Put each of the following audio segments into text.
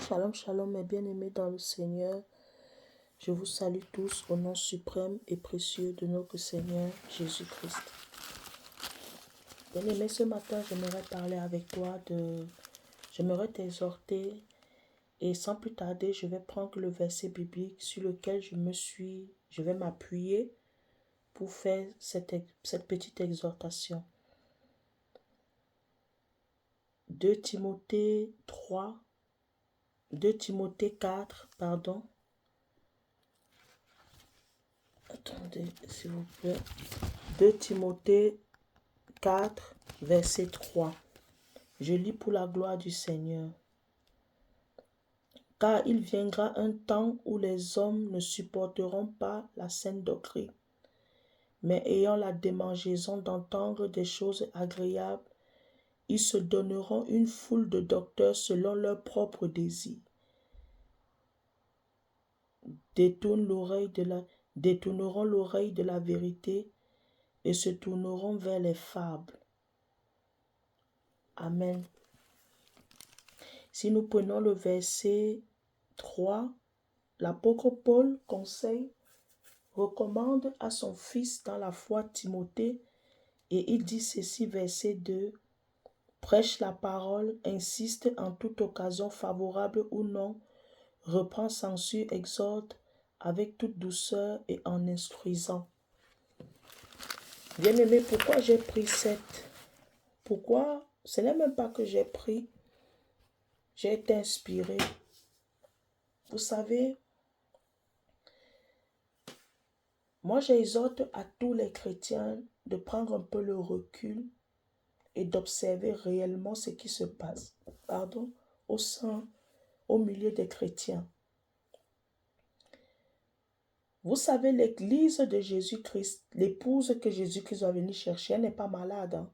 Shalom, shalom, mes bien-aimés dans le Seigneur. Je vous salue tous au nom suprême et précieux de notre Seigneur Jésus-Christ. Bien-aimé, ce matin, j'aimerais parler avec toi J'aimerais t'exhorter et sans plus tarder, je vais prendre le verset biblique sur lequel je vais m'appuyer pour faire cette petite exhortation. 2 Timothée 4, pardon. Attendez, s'il vous plaît. 2 Timothée 4, verset 3. Je lis pour la gloire du Seigneur. Car il viendra un temps où les hommes ne supporteront pas la saine doctrine, mais ayant la démangeaison d'entendre des choses agréables, ils se donneront une foule de docteurs selon leurs propres désirs. Détourneront l'oreille de la vérité et se tourneront vers les fables. Amen. Si nous prenons le verset 3, l'apôtre Paul recommande à son fils dans la foi Timothée, et il dit ceci, verset 2, « Prêche la parole, insiste en toute occasion favorable ou non, reprend, censure, exhorte avec toute douceur et en instruisant. » Bien-aimé, pourquoi j'ai pris Pourquoi? Ce n'est même pas que j'ai pris, j'ai été inspiré. Vous savez, moi j'exhorte à tous les chrétiens de prendre un peu le recul et d'observer réellement ce qui se passe, au milieu des chrétiens. Vous savez, l'église de Jésus-Christ, l'épouse que Jésus-Christ va venir chercher, elle n'est pas malade.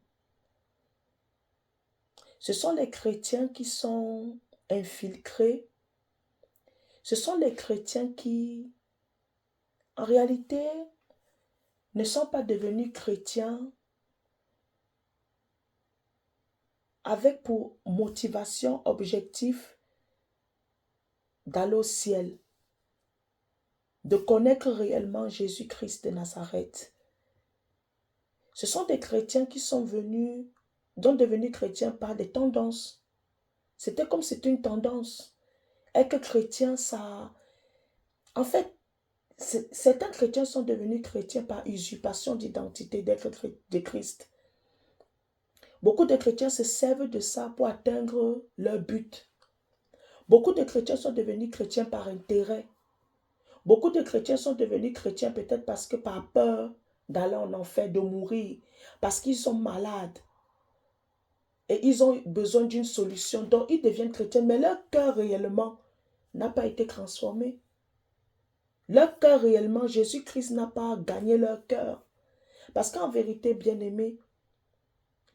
Ce sont les chrétiens qui sont infiltrés. Ce sont les chrétiens qui, en réalité, ne sont pas devenus chrétiens avec pour motivation, objectif d'aller au ciel, de connaître réellement Jésus-Christ de Nazareth. Ce sont des chrétiens qui sont devenus chrétiens par des tendances. C'était comme c'était une tendance. Être chrétien, ça... En fait, certains chrétiens sont devenus chrétiens par usurpation d'identité d'être de Christ. Beaucoup de chrétiens se servent de ça pour atteindre leur but. Beaucoup de chrétiens sont devenus chrétiens par intérêt. Beaucoup de chrétiens sont devenus chrétiens peut-être parce que par peur d'aller en enfer, de mourir, parce qu'ils sont malades et ils ont besoin d'une solution. Donc ils deviennent chrétiens, mais leur cœur réellement n'a pas été transformé. Leur cœur réellement, Jésus-Christ n'a pas gagné leur cœur. Parce qu'en vérité, bien-aimé,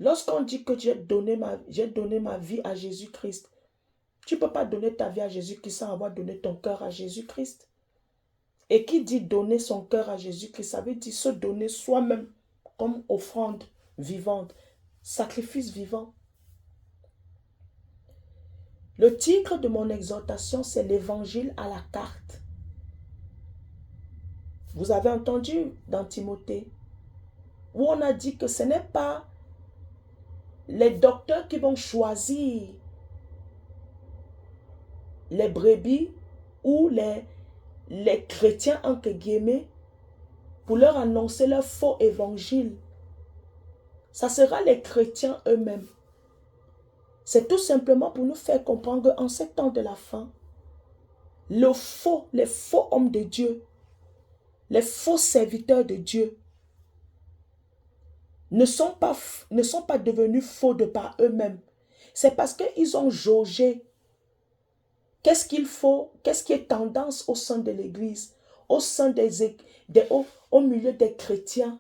lorsqu'on dit que j'ai donné ma vie à Jésus-Christ, tu ne peux pas donner ta vie à Jésus-Christ sans avoir donné ton cœur à Jésus-Christ. Et qui dit donner son cœur à Jésus-Christ, ça veut dire se donner soi-même comme offrande vivante, sacrifice vivant. Le titre de mon exhortation, c'est l'évangile à la carte. Vous avez entendu dans Timothée, où on a dit que ce n'est pas les docteurs qui vont choisir les brebis ou les chrétiens, entre guillemets, pour leur annoncer leur faux évangile. Ça sera les chrétiens eux-mêmes. C'est tout simplement pour nous faire comprendre qu'en ces temps de la fin, les faux hommes de Dieu, les faux serviteurs de Dieu, ne sont pas devenus faux de par eux-mêmes. C'est parce qu'ils ont jaugé. Qu'est-ce qu'il faut? Qu'est-ce qui est tendance au sein de l'Église, au sein au milieu des chrétiens?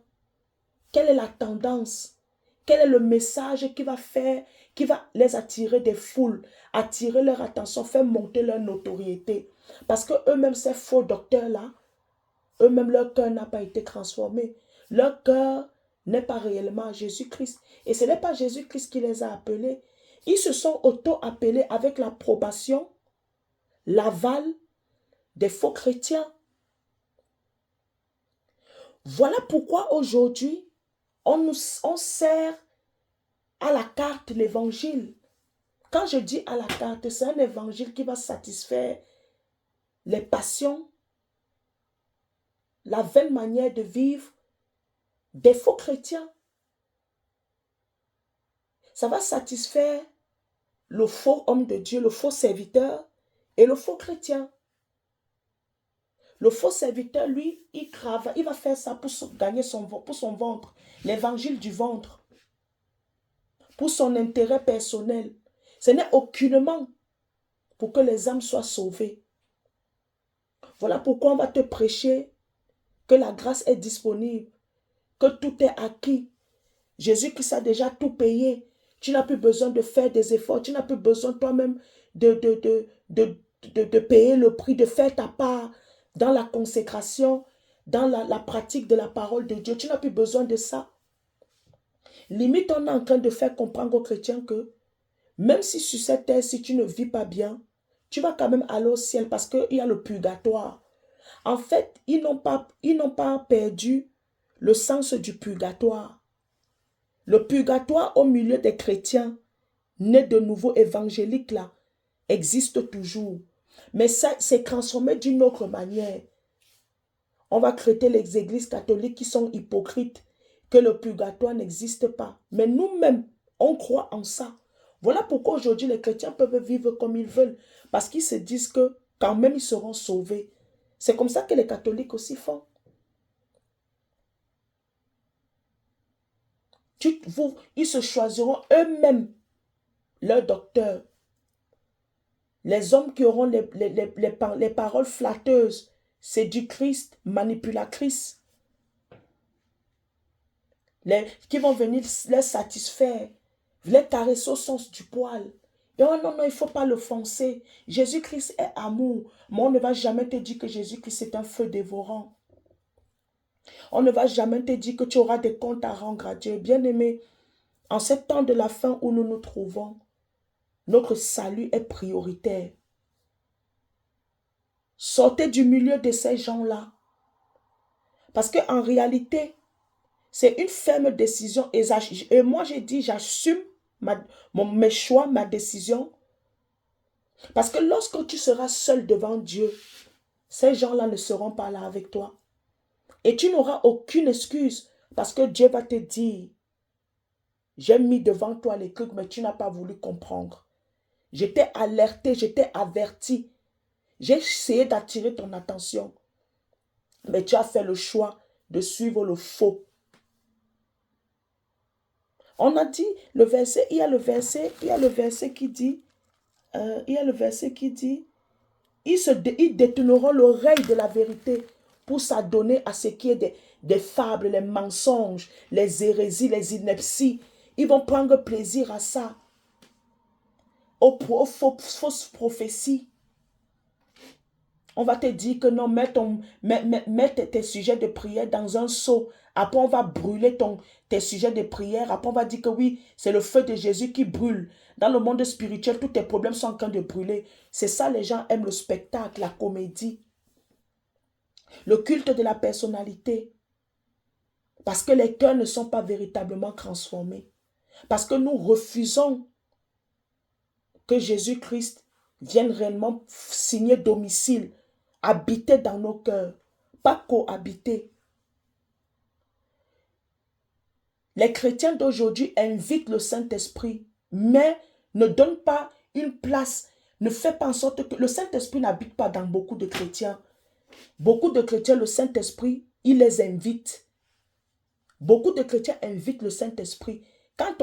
Quelle est la tendance? Quel est le message qui va les attirer des foules, attirer leur attention, faire monter leur notoriété? Parce que eux-mêmes, ces faux docteurs-là, eux-mêmes, leur cœur n'a pas été transformé. Leur cœur n'est pas réellement à Jésus-Christ. Et ce n'est pas Jésus-Christ qui les a appelés. Ils se sont auto-appelés avec l'approbation l'aval des faux chrétiens. Voilà pourquoi aujourd'hui, on sert à la carte l'évangile. Quand je dis à la carte, c'est un évangile qui va satisfaire les passions, la vaine manière de vivre des faux chrétiens. Ça va satisfaire le faux homme de Dieu, le faux serviteur et le faux chrétien. Le faux serviteur, lui, il va faire ça pour gagner pour son ventre, l'évangile du ventre, pour son intérêt personnel. Ce n'est aucunement pour que les âmes soient sauvées. Voilà pourquoi on va te prêcher que la grâce est disponible, que tout est acquis. Jésus-Christ a déjà tout payé. Tu n'as plus besoin de faire des efforts. Tu n'as plus besoin toi-même de payer le prix, de faire ta part dans la consécration, dans la pratique de la parole de Dieu. Tu n'as plus besoin de ça. Limite, on est en train de faire comprendre aux chrétiens que même si sur cette terre, si tu ne vis pas bien, tu vas quand même aller au ciel parce qu'il y a le purgatoire. En fait, ils n'ont pas perdu le sens du purgatoire. Le purgatoire au milieu des chrétiens, nés de nouveau évangéliques là, existe toujours. Mais ça s'est transformé d'une autre manière. On va traiter les églises catholiques qui sont hypocrites, que le purgatoire n'existe pas. Mais nous-mêmes, on croit en ça. Voilà pourquoi aujourd'hui les chrétiens peuvent vivre comme ils veulent. Parce qu'ils se disent que quand même ils seront sauvés. C'est comme ça que les catholiques aussi font. Ils se choisiront eux-mêmes leur docteur. Les hommes qui auront les paroles flatteuses, séductrices, manipulatrices, qui vont venir les satisfaire, les caresser au sens du poil. Et oh non, non, il ne faut pas le foncer. Jésus-Christ est amour. Mais on ne va jamais te dire que Jésus-Christ est un feu dévorant. On ne va jamais te dire que tu auras des comptes à rendre à Dieu. Bien-aimé, en ce temps de la fin où nous nous trouvons, notre salut est prioritaire. Sortez du milieu de ces gens-là. Parce qu'en réalité, c'est une ferme décision. Et moi, j'ai dit, j'assume mes choix, ma décision. Parce que lorsque tu seras seul devant Dieu, ces gens-là ne seront pas là avec toi. Et tu n'auras aucune excuse. Parce que Dieu va te dire, j'ai mis devant toi les trucs, mais tu n'as pas voulu comprendre. Je t'ai alerté, je t'ai averti. J'ai essayé d'attirer ton attention. Mais tu as fait le choix de suivre le faux. On a dit, il y a le verset qui dit, ils détourneront l'oreille de la vérité pour s'adonner à ce qui est des fables, les mensonges, les hérésies, les inepties. Ils vont prendre plaisir à ça. Aux fausses prophéties. On va te dire que non, mets tes sujets de prière dans un seau. Après, on va brûler tes sujets de prière. Après, on va dire que oui, c'est le feu de Jésus qui brûle. Dans le monde spirituel, tous tes problèmes sont en train de brûler. C'est ça, les gens aiment le spectacle, la comédie. Le culte de la personnalité. Parce que les cœurs ne sont pas véritablement transformés. Parce que nous refusons que Jésus-Christ vienne réellement signer domicile, habiter dans nos cœurs, pas cohabiter. Les chrétiens d'aujourd'hui invitent le Saint-Esprit, mais ne donnent pas une place, ne fait pas en sorte que le Saint-Esprit n'habite pas dans beaucoup de chrétiens. Beaucoup de chrétiens, le Saint-Esprit, il les invite. Beaucoup de chrétiens invitent le Saint-Esprit. Quand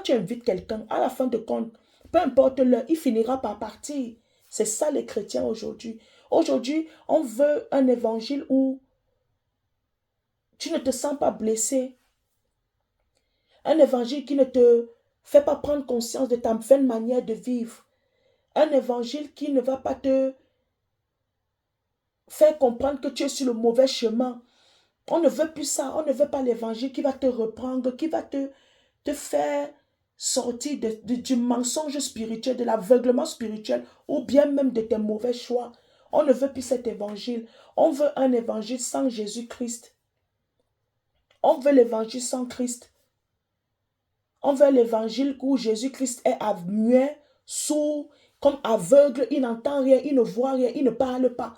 tu invites quelqu'un, à la fin de compte, peu importe l'heure, il finira par partir. C'est ça les chrétiens aujourd'hui. Aujourd'hui, on veut un évangile où tu ne te sens pas blessé. Un évangile qui ne te fait pas prendre conscience de ta vaine manière de vivre. Un évangile qui ne va pas te faire comprendre que tu es sur le mauvais chemin. On ne veut plus ça. On ne veut pas l'évangile qui va te reprendre, qui va te faire sortir du mensonge spirituel, de l'aveuglement spirituel, ou bien même de tes mauvais choix. On ne veut plus cet évangile. On veut un évangile sans Jésus-Christ. On veut l'évangile sans Christ. On veut l'évangile où Jésus-Christ est muet, sourd, comme aveugle, il n'entend rien, il ne voit rien, il ne parle pas.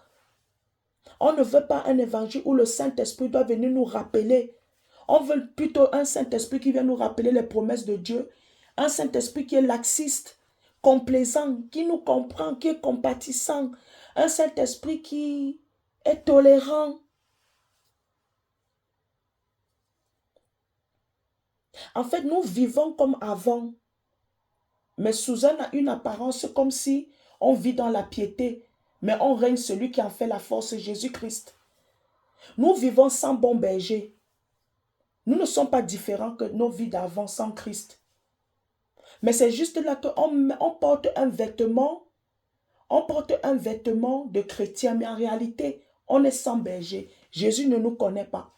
On ne veut pas un évangile où le Saint-Esprit doit venir nous rappeler. On veut plutôt un Saint-Esprit qui vient nous rappeler les promesses de Dieu. Un Saint-Esprit qui est laxiste, complaisant, qui nous comprend, qui est compatissant. Un Saint-Esprit qui est tolérant. En fait, nous vivons comme avant, mais sous une apparence comme si on vit dans la piété, mais on règne celui qui en fait la force, Jésus-Christ. Nous vivons sans bon berger. Nous ne sommes pas différents que nos vies d'avant sans Christ. Mais c'est juste là qu'on porte un vêtement, de chrétien, mais en réalité, on est sans berger. Jésus ne nous connaît pas.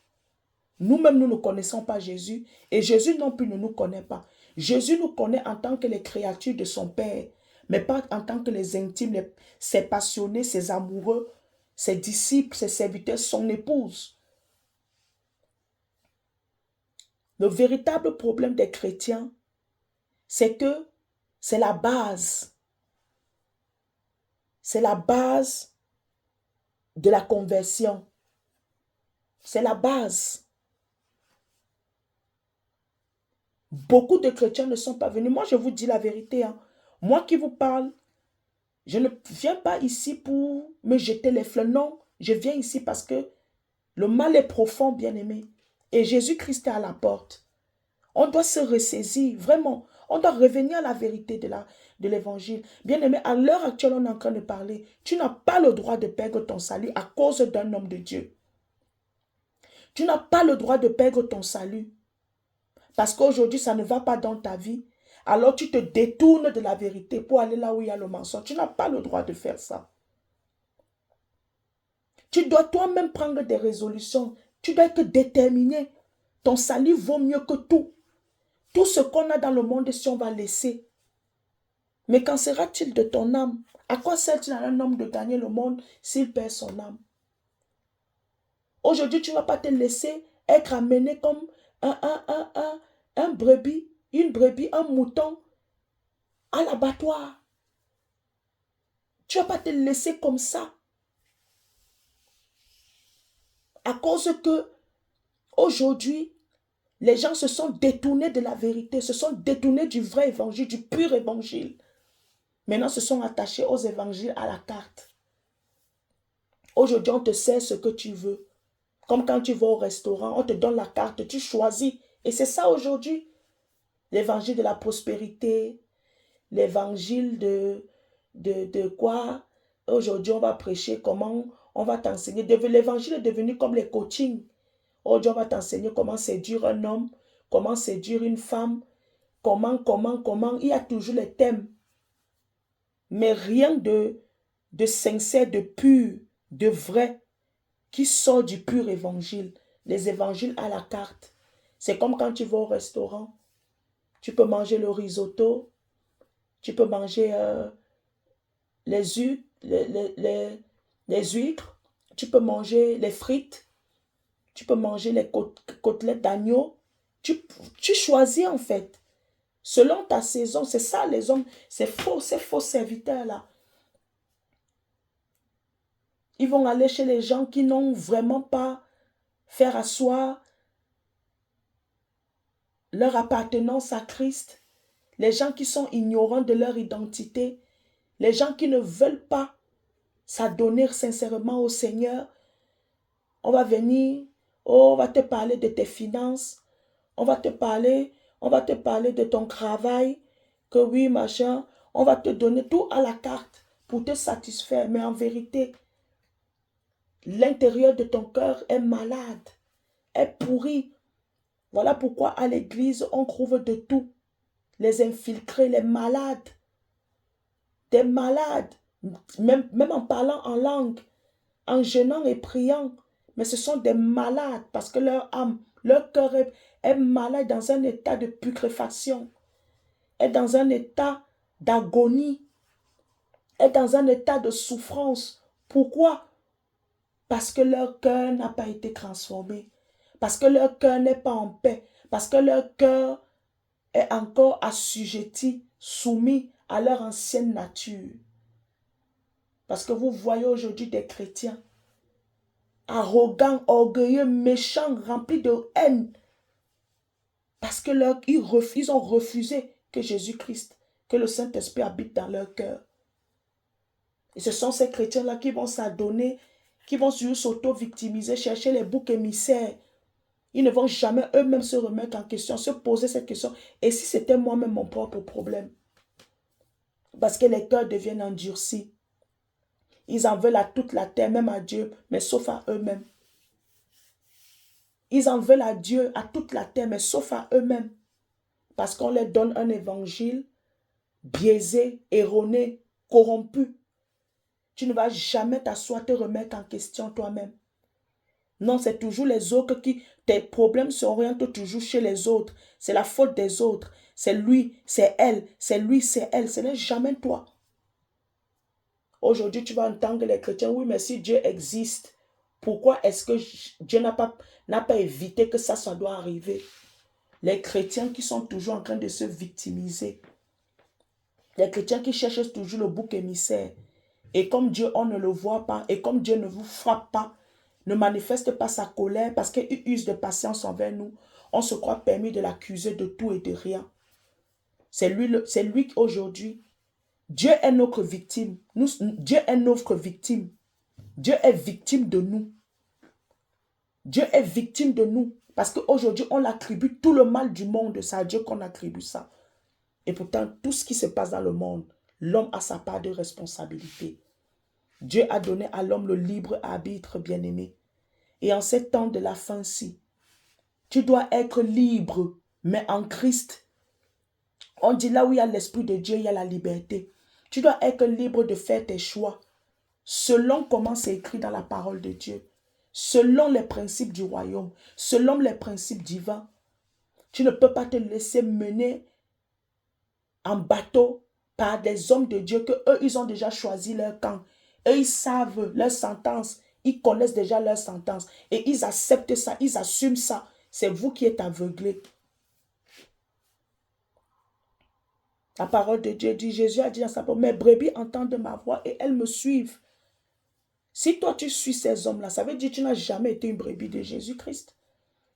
Nous-mêmes, nous ne connaissons pas Jésus et Jésus non plus ne nous connaît pas. Jésus nous connaît en tant que les créatures de son Père, mais pas en tant que les intimes, ses passionnés, ses amoureux, ses disciples, ses serviteurs, son épouse. Le véritable problème des chrétiens, c'est que c'est la base. C'est la base de la conversion. C'est la base. Beaucoup de chrétiens ne sont pas venus. Moi, je vous dis la vérité. Moi qui vous parle, je ne viens pas ici pour me jeter les fleurs. Non, je viens ici parce que le mal est profond, bien-aimé. Et Jésus-Christ est à la porte. On doit se ressaisir, vraiment. On doit revenir à la vérité de l'évangile. Bien-aimé, à l'heure actuelle, on est en train de parler. Tu n'as pas le droit de perdre ton salut à cause d'un homme de Dieu. Tu n'as pas le droit de perdre ton salut. Parce qu'aujourd'hui, ça ne va pas dans ta vie. Alors tu te détournes de la vérité pour aller là où il y a le mensonge. Tu n'as pas le droit de faire ça. Tu dois toi-même prendre des résolutions. Tu dois être déterminé. Ton salut vaut mieux que tout. Tout ce qu'on a dans le monde, si on va laisser. Mais qu'en sera-t-il de ton âme? À quoi sert-il à un homme de gagner le monde s'il perd son âme? Aujourd'hui, tu ne vas pas te laisser être amené comme un brebis, une brebis, un mouton à l'abattoir. Tu ne vas pas te laisser comme ça. À cause que aujourd'hui, les gens se sont détournés de la vérité, se sont détournés du vrai évangile, du pur évangile. Maintenant, se sont attachés aux évangiles à la carte. Aujourd'hui, on te sert ce que tu veux. Comme quand tu vas au restaurant, on te donne la carte, tu choisis. Et c'est ça aujourd'hui. L'évangile de la prospérité, l'évangile de quoi? Aujourd'hui, on va prêcher comment, on va t'enseigner. L'évangile est devenu comme les coachings. Aujourd'hui, on va t'enseigner comment séduire un homme, comment séduire une femme, comment. Il y a toujours les thèmes. Mais rien de sincère, de pur, de vrai, qui sort du pur évangile. Les évangiles à la carte. C'est comme quand tu vas au restaurant. Tu peux manger le risotto. Tu peux manger les huîtres. Tu peux manger les frites. Tu peux manger les côtelettes d'agneau. Tu choisis en fait. Selon ta saison, c'est ça les hommes. Ces faux serviteurs-là. Ils vont aller chez les gens qui n'ont vraiment pas fait asseoir leur appartenance à Christ. Les gens qui sont ignorants de leur identité. Les gens qui ne veulent pas s'adonner sincèrement au Seigneur. On va venir, on va te parler de tes finances. On va te parler de ton travail. Que oui, machin. On va te donner tout à la carte pour te satisfaire. Mais en vérité, l'intérieur de ton cœur est malade, est pourri. Voilà pourquoi à l'église, on trouve de tout. Les infiltrés, les malades. Des malades. Même en parlant en langue, en jeûnant et priant. Mais ce sont des malades parce que leur âme, leur cœur est malade dans un état de putréfaction. est dans un état d'agonie, est dans un état de souffrance. Pourquoi? Parce que leur cœur n'a pas été transformé, parce que leur cœur n'est pas en paix, parce que leur cœur est encore assujetti, soumis à leur ancienne nature. Parce que vous voyez aujourd'hui des chrétiens arrogants, orgueilleux, méchants, remplis de haine. Parce que ils ont refusé que Jésus-Christ, que le Saint-Esprit habite dans leur cœur. Et ce sont ces chrétiens-là qui vont s'adonner, qui vont s'auto-victimiser, chercher les boucs émissaires. Ils ne vont jamais eux-mêmes se remettre en question, se poser cette question. Et si c'était moi-même mon propre problème? Parce que les cœurs deviennent endurcis. Ils en veulent à toute la terre, même à Dieu, mais sauf à eux-mêmes. Ils en veulent à Dieu, à toute la terre, mais sauf à eux-mêmes. Parce qu'on leur donne un évangile biaisé, erroné, corrompu. Tu ne vas jamais t'asseoir, te remettre en question toi-même. Non, c'est toujours les autres qui... Tes problèmes s'orientent toujours chez les autres. C'est la faute des autres. C'est lui, c'est elle. C'est lui, c'est elle. Ce n'est jamais toi. Aujourd'hui, tu vas entendre les chrétiens, oui, mais si Dieu existe, pourquoi est-ce que Dieu n'a pas évité que ça doit arriver? Les chrétiens qui sont toujours en train de se victimiser. Les chrétiens qui cherchent toujours le bouc émissaire. Et comme Dieu, on ne le voit pas, et comme Dieu ne vous frappe pas, ne manifeste pas sa colère parce qu'il use de patience envers nous, on se croit permis de l'accuser de tout et de rien. C'est lui aujourd'hui. Dieu est notre victime. Dieu est notre victime. Dieu est victime de nous. Dieu est victime de nous. Parce qu'aujourd'hui, on attribue tout le mal du monde. C'est à Dieu qu'on attribue ça. Et pourtant, tout ce qui se passe dans le monde, l'homme a sa part de responsabilité. Dieu a donné à l'homme le libre arbitre, bien-aimé. Et en ces temps de la fin-ci, tu dois être libre, mais en Christ. On dit là où il y a l'Esprit de Dieu, il y a la liberté. Tu dois être libre de faire tes choix, selon comment c'est écrit dans la parole de Dieu, selon les principes du royaume, selon les principes divins. Tu ne peux pas te laisser mener en bateau par des hommes de Dieu que eux, ils ont déjà choisi leur camp. Eux, ils savent leur sentence. Ils connaissent déjà leur sentence. Et ils acceptent ça, ils assument ça. C'est vous qui êtes aveuglés. La parole de Dieu dit, Jésus a dit dans sa parole, mes brebis entendent ma voix et elles me suivent. Si toi tu suis ces hommes-là, ça veut dire que tu n'as jamais été une brebis de Jésus-Christ.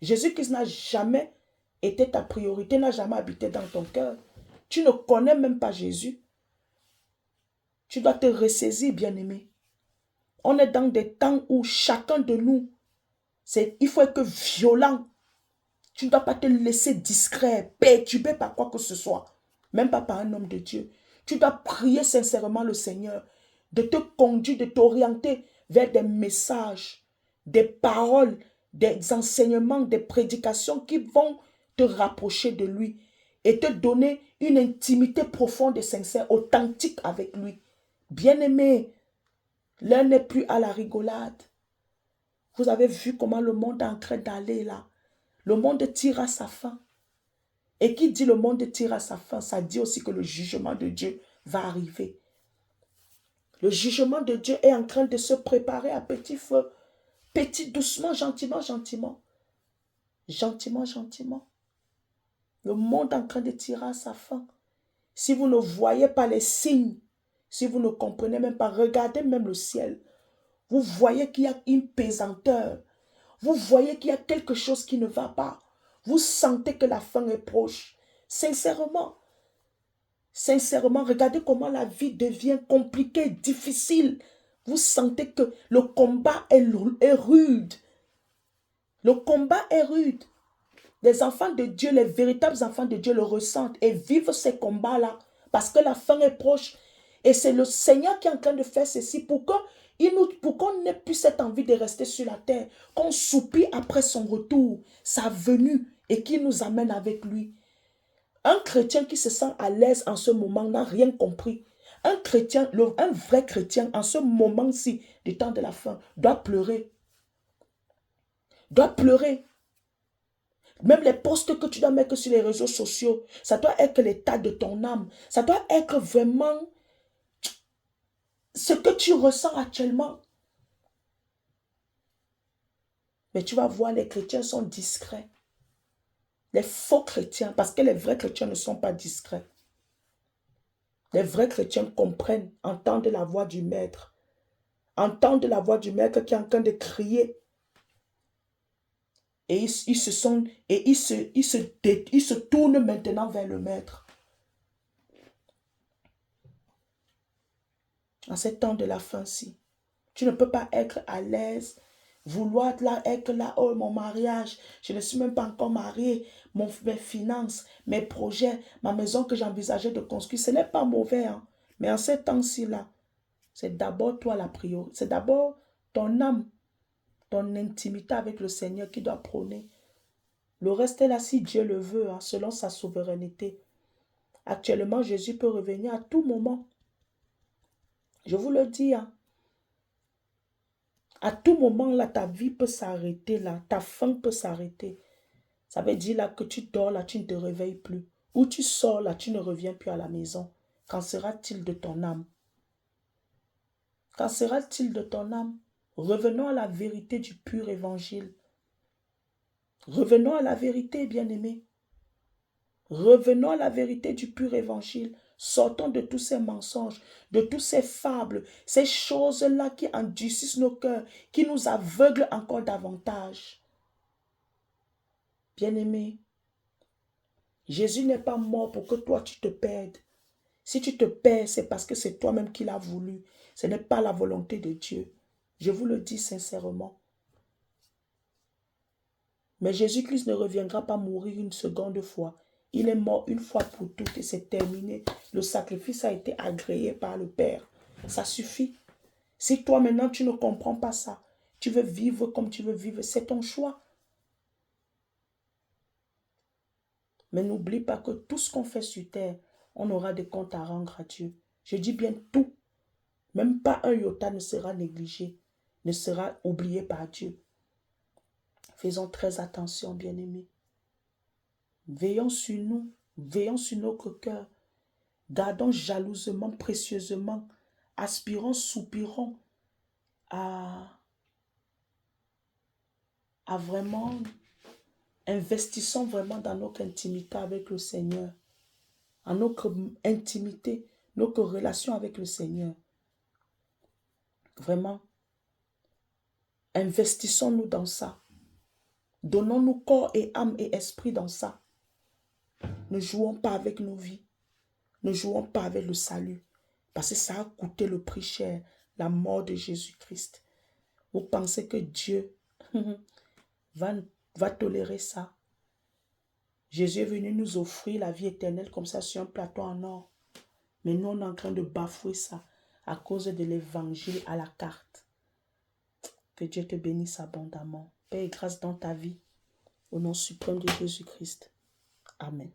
Jésus-Christ n'a jamais été ta priorité, n'a jamais habité dans ton cœur. Tu ne connais même pas Jésus. Tu dois te ressaisir, bien-aimé. On est dans des temps où chacun de nous, il faut être violent. Tu ne dois pas te laisser discret, perturbé par quoi que ce soit. Même pas par un homme de Dieu. Tu dois prier sincèrement le Seigneur de te conduire, de t'orienter vers des messages, des paroles, des enseignements, des prédications qui vont te rapprocher de lui et te donner une intimité profonde et sincère, authentique avec lui. Bien-aimé, l'heure n'est plus à la rigolade. Vous avez vu comment le monde est en train d'aller là. Le monde tire à sa fin. Et qui dit le monde tire à sa fin, ça dit aussi que le jugement de Dieu va arriver. Le jugement de Dieu est en train de se préparer à petit feu. Petit, doucement, gentiment, gentiment. Gentiment, gentiment. Le monde est en train de tirer à sa fin. Si vous ne voyez pas les signes, si vous ne comprenez même pas, regardez même le ciel. Vous voyez qu'il y a une pesanteur. Vous voyez qu'il y a quelque chose qui ne va pas. Vous sentez que la fin est proche. Sincèrement, regardez comment la vie devient compliquée, difficile. Vous sentez que le combat est rude. Le combat est rude. Les enfants de Dieu, les véritables enfants de Dieu le ressentent et vivent ces combats-là parce que la fin est proche. Et c'est le Seigneur qui est en train de faire ceci pour qu'on n'ait plus cette envie de rester sur la terre, qu'on soupire après son retour, sa venue et qu'il nous amène avec lui. Un chrétien qui se sent à l'aise en ce moment n'a rien compris. Un chrétien, un vrai chrétien en ce moment-ci du temps de la fin doit pleurer. Doit pleurer. Même les posts que tu dois mettre sur les réseaux sociaux, ça doit être l'état de ton âme. Ça doit être vraiment ce que tu ressens actuellement. Mais tu vas voir, les chrétiens sont discrets. Les faux chrétiens, parce que les vrais chrétiens ne sont pas discrets. Les vrais chrétiens comprennent, entendent la voix du Maître. Entendent la voix du Maître qui est en train de crier. Et ils se tournent maintenant vers le Maître. En ces temps de la fin-ci, tu ne peux pas être à l'aise, vouloir être là, oh mon mariage, je ne suis même pas encore mariée, mes finances, mes projets, ma maison que j'envisageais de construire, ce n'est pas mauvais, hein? Mais en ces temps-ci là, c'est d'abord toi la priorité, c'est d'abord ton âme, ton intimité avec le Seigneur qui doit prôner. Le reste est là si Dieu le veut, hein, selon sa souveraineté. Actuellement, Jésus peut revenir à tout moment. Je vous le dis, hein. À tout moment, là, ta vie peut s'arrêter, là. Ta faim peut s'arrêter. Ça veut dire, là, que tu dors, là, tu ne te réveilles plus. Ou tu sors, là, tu ne reviens plus à la maison. Qu'en sera-t-il de ton âme? Qu'en sera-t-il de ton âme? Revenons à la vérité du pur évangile. Revenons à la vérité, bien-aimés. Revenons à la vérité du pur évangile. Sortons de tous ces mensonges, de toutes ces fables, ces choses-là qui endurcissent nos cœurs, qui nous aveuglent encore davantage. Bien-aimé, Jésus n'est pas mort pour que toi tu te perdes. Si tu te perds, c'est parce que c'est toi-même qui l'as voulu. Ce n'est pas la volonté de Dieu. Je vous le dis sincèrement. Mais Jésus-Christ ne reviendra pas mourir une seconde fois. Il est mort une fois pour toutes et c'est terminé. Le sacrifice a été agréé par le Père. Ça suffit. Si toi maintenant tu ne comprends pas ça, tu veux vivre comme tu veux vivre, c'est ton choix. Mais n'oublie pas que tout ce qu'on fait sur terre, on aura des comptes à rendre à Dieu. Je dis bien tout. Même pas un iota ne sera négligé, ne sera oublié par Dieu. Faisons très attention, bien-aimés. Veillons sur nous, veillons sur notre cœur. Gardons jalousement, précieusement, aspirons, soupirons à vraiment, investissons vraiment dans notre intimité avec le Seigneur, en notre intimité, notre relation avec le Seigneur. Vraiment, investissons-nous dans ça. Donnons-nous corps et âme et esprit dans ça. Ne jouons pas avec nos vies. Ne jouons pas avec le salut. Parce que ça a coûté le prix cher, la mort de Jésus-Christ. Vous pensez que Dieu va tolérer ça? Jésus est venu nous offrir la vie éternelle comme ça sur un plateau en or. Mais nous, on est en train de bafouer ça à cause de l'évangile à la carte. Que Dieu te bénisse abondamment. Paix et grâce dans ta vie. Au nom suprême de Jésus-Christ. Amen.